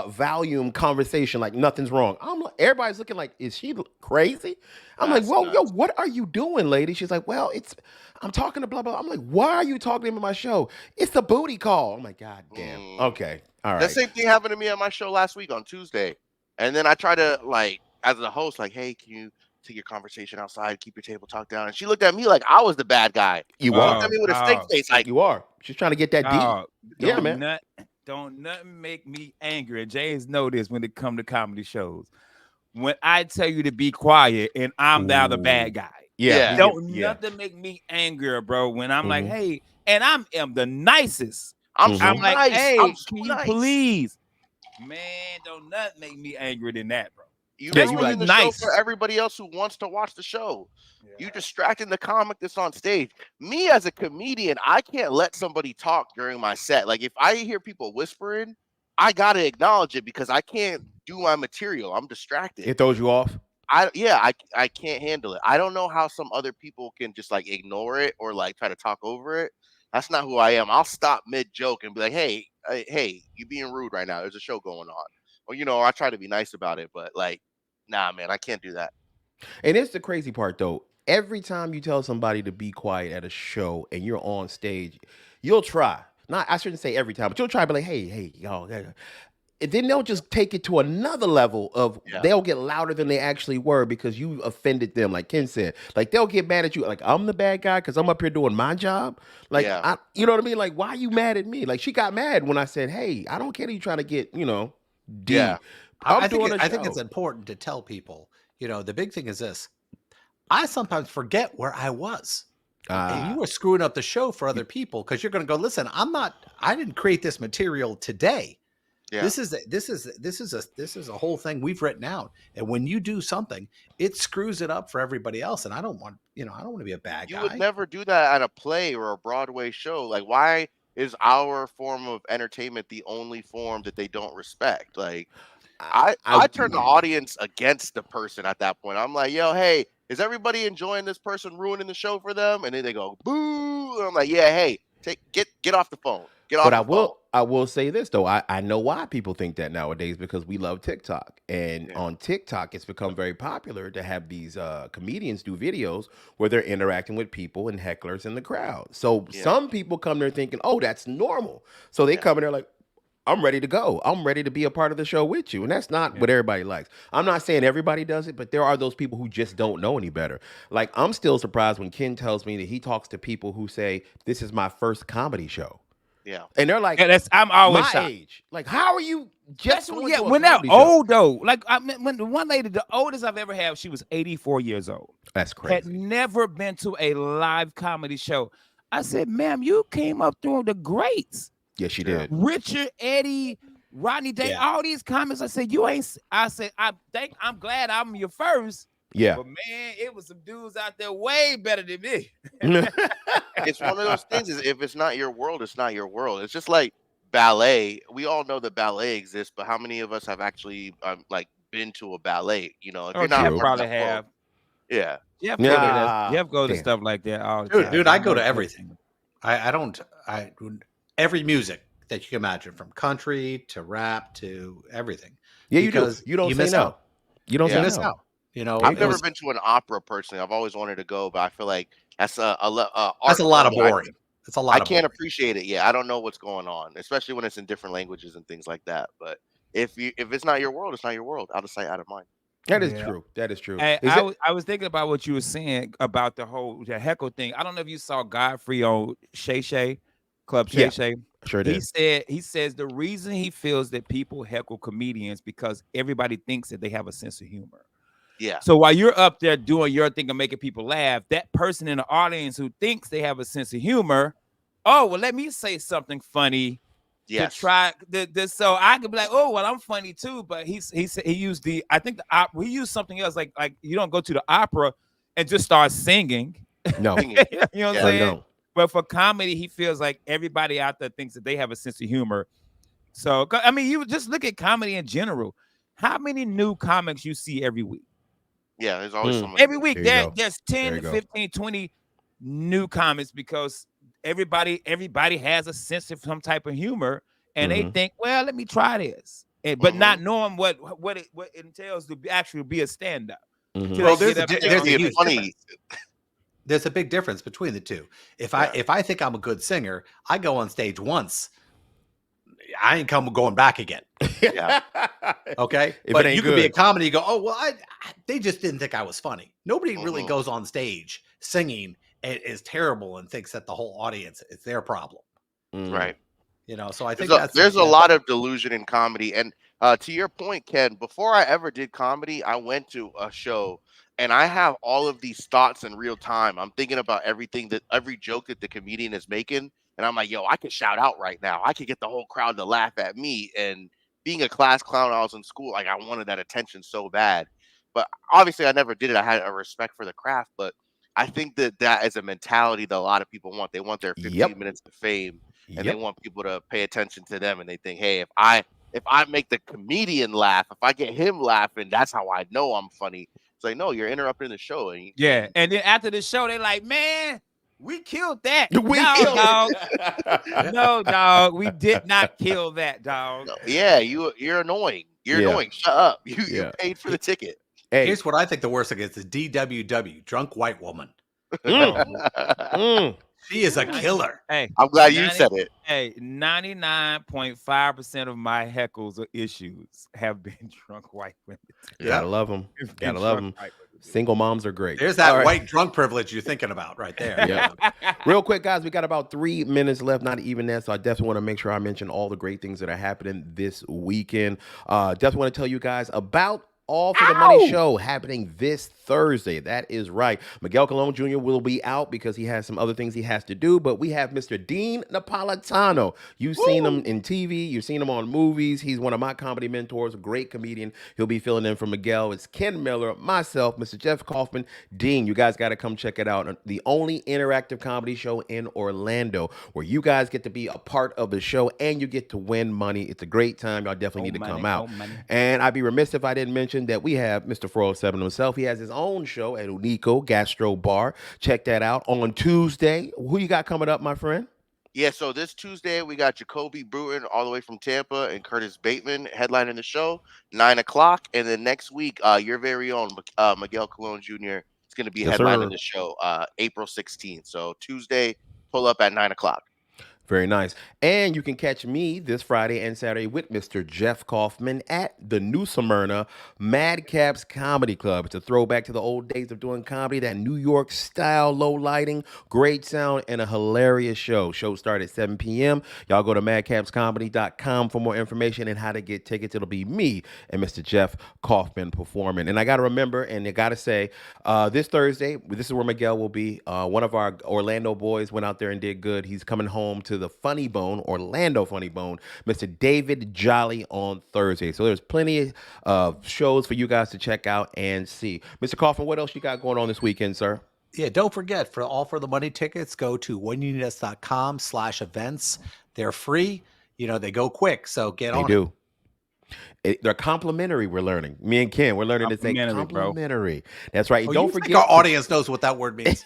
A: volume conversation like nothing's wrong. I'm like, everybody's looking like, is she crazy? I'm
D: That's
A: like, whoa, yo,
D: nuts.
A: what are you doing, lady? She's like, well, I'm talking to blah, blah. I'm like, why are you talking to him in my show? It's a booty call. I'm like, God damn.
D: Mm.
A: Okay. All right.
D: The same thing happened to me on my show last week on Tuesday. And then I try to, like, as the host, like, hey, can you take your conversation outside, keep your table talk down? And she looked at me like I was the bad guy.
A: You
D: She
A: are.
D: looked at me with a stink face, like,
A: You are. She's trying to get that deep.
B: Dog,
A: Yeah,
B: don't
A: man.
B: Don't nothing make me angry. And James know this when it come to comedy shows. When I tell you to be quiet and I'm now the bad guy.
A: Yeah.
D: Yeah.
B: Don't
A: Yeah.
B: nothing make me angrier, bro. When I'm like,
A: Mhm.
B: hey, and am the nicest.
D: I'm so
B: I'm like,
D: nice.
B: hey,
D: I'm so
B: can you
D: nice.
B: please? Man, don't nothing make me angrier than that, bro.
D: You
A: Yeah, you
B: Especially
A: right.
D: ruining the show
B: nice.
D: for everybody else who wants to watch the show. You
B: Yeah.
D: distracting the comic that's on stage. Me as a comedian, I can't let somebody talk during my set. Like if I hear people whispering, I gotta acknowledge it because I can't do my material. I'm distracted.
A: It throws you off.
D: I can't handle it. I don't know how some other people can just like ignore it or like try to talk over it. That's not who I am. I'll stop mid joke and be like, hey, you being rude right now. There's a show going on. Or I try to be nice about it, but like, nah, man, I can't do that.
A: And it's the crazy part though. Every time you tell somebody to be quiet at a show and you're on stage, you'll try. Not I shouldn't say every time, but you'll try to be like, hey, y'all. And then they'll just take it to another level of
D: Yeah.
A: they'll get louder than they actually were because you offended them, like Ken said. Like they'll get mad at you, like I'm the bad guy because I'm up here doing my job. Like
D: Yeah.
A: you know what I mean? Like, why are you mad at me? Like she got mad when I said, hey, I don't care that you trying to get, deep.
D: Yeah.
A: I'm doing a
C: I think it's
A: show.
C: important to tell people, the big thing is this. I sometimes forget where I was. And you were screwing up the show for other people because you're going to go, listen, I didn't create this material today.
D: Yeah.
C: This is a whole thing we've written out. And when you do something, it screws it up for everybody else. And I don't want to be a bad
D: You
C: guy.
D: would never do that at a play or a Broadway show. Like, why is our form of entertainment the only form that they don't respect? Like, I turn the audience against the person at that point. I'm like, yo, hey, is everybody enjoying this person ruining the show for them? And then they go, boo. And I'm like, yeah, hey, get off the phone. Get off
A: But
D: the phone.
A: I will say this though. I know why people think that nowadays because we love TikTok. And
D: Yeah.
A: on TikTok, it's become very popular to have these comedians do videos where they're interacting with people and hecklers in the crowd. So
D: Yeah.
A: some people come there thinking, oh, that's normal. So they
D: Yeah.
A: come in there like, I'm ready to go. I'm ready to be a part of the show with you. And that's not what everybody likes. I'm not saying everybody does it, but there are those people who just don't know any better. Like, I'm still surprised when Ken tells me that he talks to people who say, this is my first comedy show.
D: Yeah.
A: And they're like,
B: Yeah, I'm always
A: my
B: shocked.
A: age. Like, how are you just going to a
B: when they're
A: comedy show?
B: old though. Like when the one lady, the oldest I've ever had, she was 84 years old.
A: That's
B: Had
A: crazy.
B: never been to a live comedy show. I said, ma'am, you came up through the greats.
A: Yeah, she
D: Yeah.
A: did.
B: Richard, Eddie, Rodney Day,
C: Yeah.
B: all these comments. I said, I'm glad I'm your first.
A: Yeah.
B: But man, it was some dudes out there way better than me.
D: It's one of those things is if it's not your world, it's not your world. It's just like ballet. We all know that ballet exists, but how many of us have actually like been to a ballet? If
B: Oh,
D: you're not
B: Jeff
D: part of
B: probably
D: that world.
B: have.
D: Yeah.
B: Jeff goes to
A: Damn.
B: stuff like that all the time.
C: Dude, I go to everything. Every music that you can imagine, from country to rap to everything.
A: Yeah, you do.
C: Because
A: You don't
C: you
A: say
C: miss
A: no.
C: out.
A: You don't
D: Yeah.
A: say
C: You miss
A: no.
C: out.
D: I've
C: it
D: never
C: was-
D: been to an opera personally. I've always wanted to go, but I feel like that's
C: that's
D: art
C: a lot of
D: form that
C: boring. It's a lot
D: I
C: of
D: can't
C: boring.
D: appreciate it. Yeah, I don't know what's going on, especially when it's in different languages and things like that. But if it's not your world, it's not your world. Out of sight, out of mind.
A: That is
B: Yeah.
A: true. That is true.
B: Hey,
A: Is
B: I was thinking about what you were saying about the heckle thing. I don't know if you saw Godfrey on Shay Shay Club Shay
A: Yeah.
B: Shay.
A: Sure
B: He
A: did.
B: says the reason he feels that people heckle comedians because everybody thinks that they have a sense of humor.
D: Yeah.
B: So while you're up there doing your thing and making people laugh, that person in the audience who thinks they have a sense of humor, oh well, let me say something funny
D: Yes.
B: to try this, so I could be like, oh well, I'm funny too. But he used he used something else like you don't go to the opera and just start singing.
A: No.
B: You know what I'm
D: Yeah.
A: No, you
B: saying?
A: don't.
B: But for comedy, he feels like everybody out there thinks that they have a sense of humor. So I mean, you just look at comedy in general. How many new comics you see every week?
D: Yeah. There's always
A: Mm.
D: someone.
B: Every week
A: There you go.
B: there's
A: There
B: 10,
A: you go.
B: 15, 20 new comics because everybody has a sense of some type of humor and they
A: Mhm.
B: think, well, let me try this. But not knowing what it entails to actually be a stand-up.
A: Mhm.
B: Till
C: Well,
B: they
C: there's
B: get
C: a
B: up
C: di-
B: there
C: there's
B: on
C: a
B: stage.
C: huge
D: funny.
C: difference. There's a big difference between the two. If I think I'm a good singer, I go on stage once. I ain't going back again.
D: Yeah.
C: Okay,
A: If
C: but
A: it ain't
C: you could be a
A: good.
C: comedy. You go, oh well, they just didn't think I was funny. Nobody really
D: Mhm.
C: goes on stage singing and is terrible and thinks that the whole audience is their problem.
A: Mm.
D: Right.
C: So I think
D: There's a lot of delusion in comedy, and To your point, Ken, before I ever did comedy, I went to a show and I have all of these thoughts in real time. I'm thinking about every joke that the comedian is making. And I'm like, yo, I could shout out right now. I could get the whole crowd to laugh at me. And being a class clown when I was in school, like I wanted that attention so bad. But obviously, I never did it. I had a respect for the craft. But I think that is a mentality that a lot of people want. They want their 15
A: Yep.
D: minutes of fame and they
A: Yep.
D: want people to pay attention to them. And they think, hey, if I make the comedian laugh, if I get him laughing, that's how I know I'm funny. It's like, no, you're interrupting the show. And
B: Yeah, and then after the show, they like, man, we killed that.
A: We
B: no,
A: killed
B: dog.
A: it.
B: No, dog. We did not kill that, dog.
D: no, yeah, you're annoying. You're
A: Yeah.
D: annoying. Shut up. You
A: Yeah.
D: paid for the ticket.
A: Hey,
C: Here's what I think the worst thing is: the DWW, drunk white woman.
A: mm, mm.
C: She is a killer.
B: Hey,
D: I'm glad you
B: 90
D: said it.
B: Hey, 99.5% of my heckles or issues have been drunk white women.
A: Gotta love them.
B: It's been
A: Gotta love
B: drunk
A: them.
B: white women.
A: Single moms are great.
C: There's that
A: All right.
C: white drunk privilege you're thinking about right there.
A: Yeah. Real quick, guys, we got about 3 minutes left, not even that. So I definitely want to make sure I mention all the great things that are happening this weekend. Definitely want to tell you guys about All for the Money show happening this Thursday. That is right. Miguel Colon Jr. will be out because he has some other things he has to do, but we have Mr. Dean Napolitano. You've seen him in TV. You've seen him on movies. He's one of my comedy mentors, a great comedian. He'll be filling in for Miguel. It's Ken Miller, myself, Mr. Jeff Kaufman. Dean, you guys got to come check it out. The only interactive comedy show in Orlando where you guys get to be a part of the show and you get to win money. It's a great time. Y'all definitely need to come out. And I'd be remiss if I didn't mention that we have Mr. 407 himself. He has his own show at Unico Gastro Bar. Check that out on Tuesday. Who you got coming up, my friend?
D: Yeah, so this Tuesday we got Jacoby Bruton all the way from Tampa and Curtis Bateman headlining the show, 9:00. And then next week, your very own Miguel Colon Jr. is going to be
A: Yes,
D: headlining
A: sir.
D: the show, April 16th. So Tuesday, pull up at 9:00.
A: Very nice. And you can catch me this Friday and Saturday with Mr. Jeff Kaufman at the New Smyrna Madcaps Comedy Club. It's a throwback to the old days of doing comedy, that New York style, low lighting, great sound, and a hilarious show. Show start at 7 p.m. Y'all go to madcapscomedy.com for more information and how to get tickets. It'll be me and Mr. Jeff Kaufman performing. And I got to remember, and I got to say, this Thursday, this is where Miguel will be. One of our Orlando boys went out there and did good. He's coming home to the Funny Bone, Orlando Funny Bone, Mr. David Jolly on Thursday. So there's plenty of shows for you guys to check out and see. Mr. Kaufman, what else you got going on this weekend, sir?
C: Yeah, don't forget, for All for the Money tickets, go to whenyouneedus.com/events. They're free. You know, they go quick, so get
A: They
C: on
A: do. They're complimentary, we're learning. Me and Ken, we're learning to say
B: Complimentary, bro.
A: complimentary. That's right.
C: it. Oh,
A: Don't
C: you think
A: forget
C: our audience knows what that word means.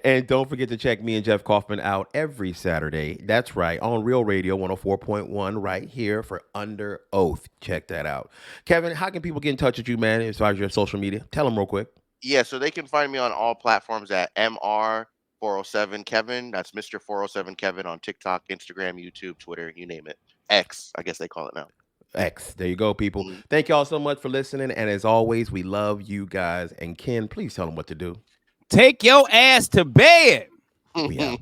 A: And don't forget to check me and Jeff Kaufman out every Saturday. That's right, on Real Radio 104.1 right here for Under Oath. Check that out. Kevin, how can people get in touch with you, man, as far as your social media? Tell them real quick.
D: Yeah, so they can find me on all platforms at MR407 Kevin. That's Mr. 407 Kevin on TikTok, Instagram, YouTube, Twitter, you name it. X, I guess they call it now.
A: X. There you go, people.
D: Mhm.
A: Thank y'all so much for listening. And as always, we love you guys. And Ken, please tell them what to do.
B: Take your ass to bed.
A: We out.